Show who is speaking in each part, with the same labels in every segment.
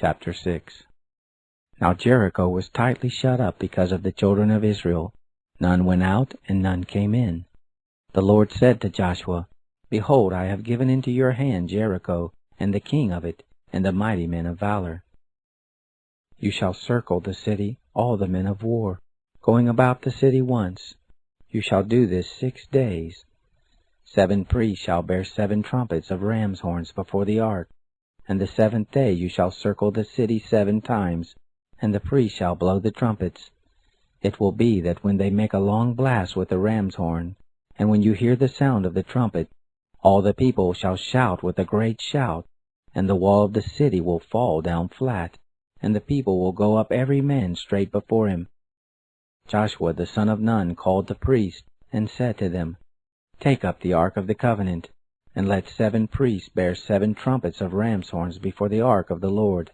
Speaker 1: Chapter 6. Now Jericho was tightly shut up because of the children of Israel. None went out, and none came in. The Lord said to Joshua, Behold, I have given into your hand Jericho, and the king of it, and the mighty men of valor. You shall circle the city, all the men of war, going about the city once. You shall do this 6 days. 7 priests shall bear 7 trumpets of ram's horns before the ark. And the 7th day you shall circle the city 7 times, and the priests shall blow the trumpets. It will be that when they make a long blast with the ram's horn, and when you hear the sound of the trumpet, all the people shall shout with a great shout, and the wall of the city will fall down flat, and the people will go up every man straight before him. Joshua the son of Nun called the priests, and said to them, Take up the ark of the covenant, and let 7 priests bear 7 trumpets of ram's horns before the ark of the Lord.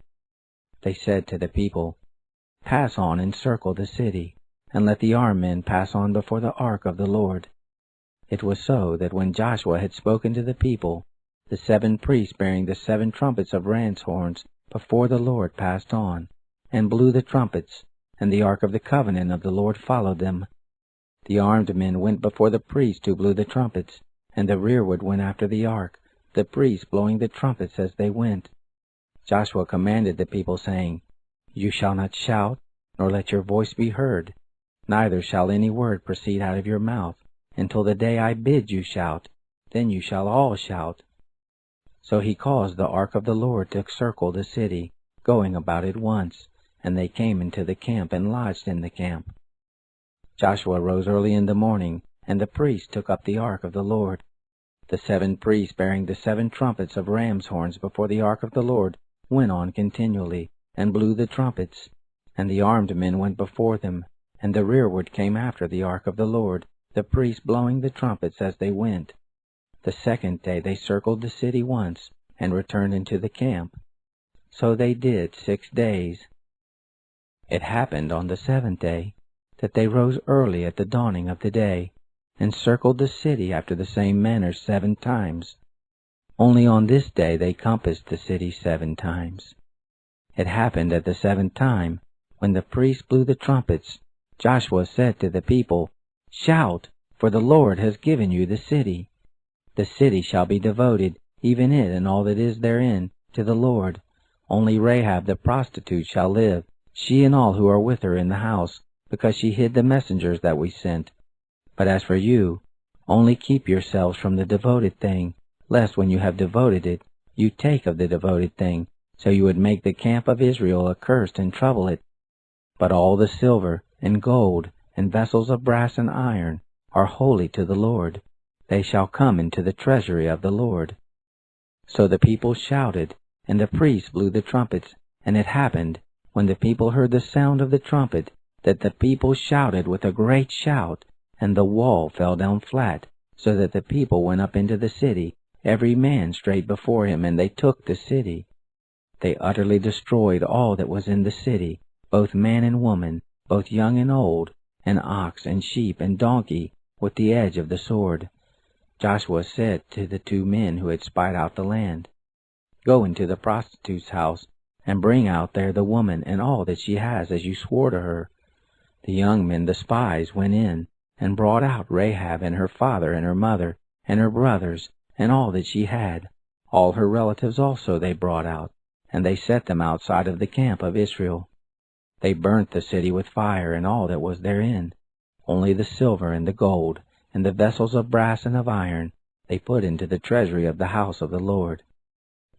Speaker 1: They said to the people, Pass on and circle the city, and let the armed men pass on before the ark of the Lord. It was so that when Joshua had spoken to the people, the 7 priests bearing the 7 trumpets of ram's horns before the Lord passed on, and blew the trumpets, and the ark of the covenant of the Lord followed them. The armed men went before the priests who blew the trumpets, and the rearward went after the ark, the priests blowing the trumpets as they went. Joshua commanded the people, saying, You shall not shout, nor let your voice be heard, neither shall any word proceed out of your mouth, until the day I bid you shout, then you shall all shout. So he caused the ark of the Lord to circle the city, going about it once, and they came into the camp and lodged in the camp. Joshua rose early in the morning, and the priests took up the ark of the Lord. The 7 priests bearing the 7 trumpets of ram's horns before the ark of the Lord went on continually, and blew the trumpets, and the armed men went before them, and the rearward came after the ark of the Lord, the priests blowing the trumpets as they went. The 2nd day they circled the city once, and returned into the camp. So they did 6 days. It happened on the 7th day, that they rose early at the dawning of the day, and circled the city after the same manner 7 times. Only on this day they compassed the city 7 times. It happened at the 7th time, when the priests blew the trumpets, Joshua said to the people, Shout, for the Lord has given you the city. The city shall be devoted, even it and all that is therein, to the Lord. Only Rahab the prostitute shall live, she and all who are with her in the house, because she hid the messengers that we sent. But as for you, only keep yourselves from the devoted thing, lest when you have devoted it, you take of the devoted thing, so you would make the camp of Israel accursed and trouble it. But all the silver and gold and vessels of brass and iron are holy to the Lord. They shall come into the treasury of the Lord. So the people shouted, and the priests blew the trumpets, and it happened, when the people heard the sound of the trumpet, that the people shouted with a great shout, and the wall fell down flat, so that the people went up into the city, every man straight before him, and they took the city. They utterly destroyed all that was in the city, both man and woman, both young and old, and ox and sheep and donkey, with the edge of the sword. Joshua said to the 2 men who had spied out the land, Go into the prostitute's house, and bring out there the woman and all that she has, as you swore to her. The young men, the spies, went in, and brought out Rahab and her father and her mother, and her brothers, and all that she had. All her relatives also they brought out, and they set them outside of the camp of Israel. They burnt the city with fire and all that was therein. Only the silver and the gold, and the vessels of brass and of iron, they put into the treasury of the house of the Lord.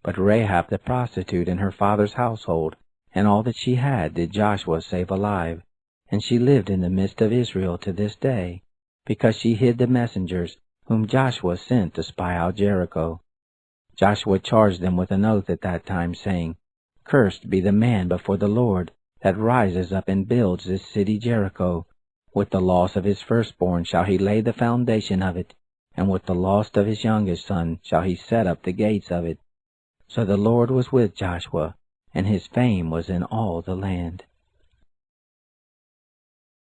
Speaker 1: But Rahab the prostitute and her father's household, and all that she had, did Joshua save alive. And she lived in the midst of Israel to this day, because she hid the messengers whom Joshua sent to spy out Jericho. Joshua charged them with an oath at that time, saying, Cursed be the man before the Lord that rises up and builds this city Jericho. With the loss of his firstborn shall he lay the foundation of it, and with the loss of his youngest son shall he set up the gates of it. So the Lord was with Joshua, and his fame was in all the land.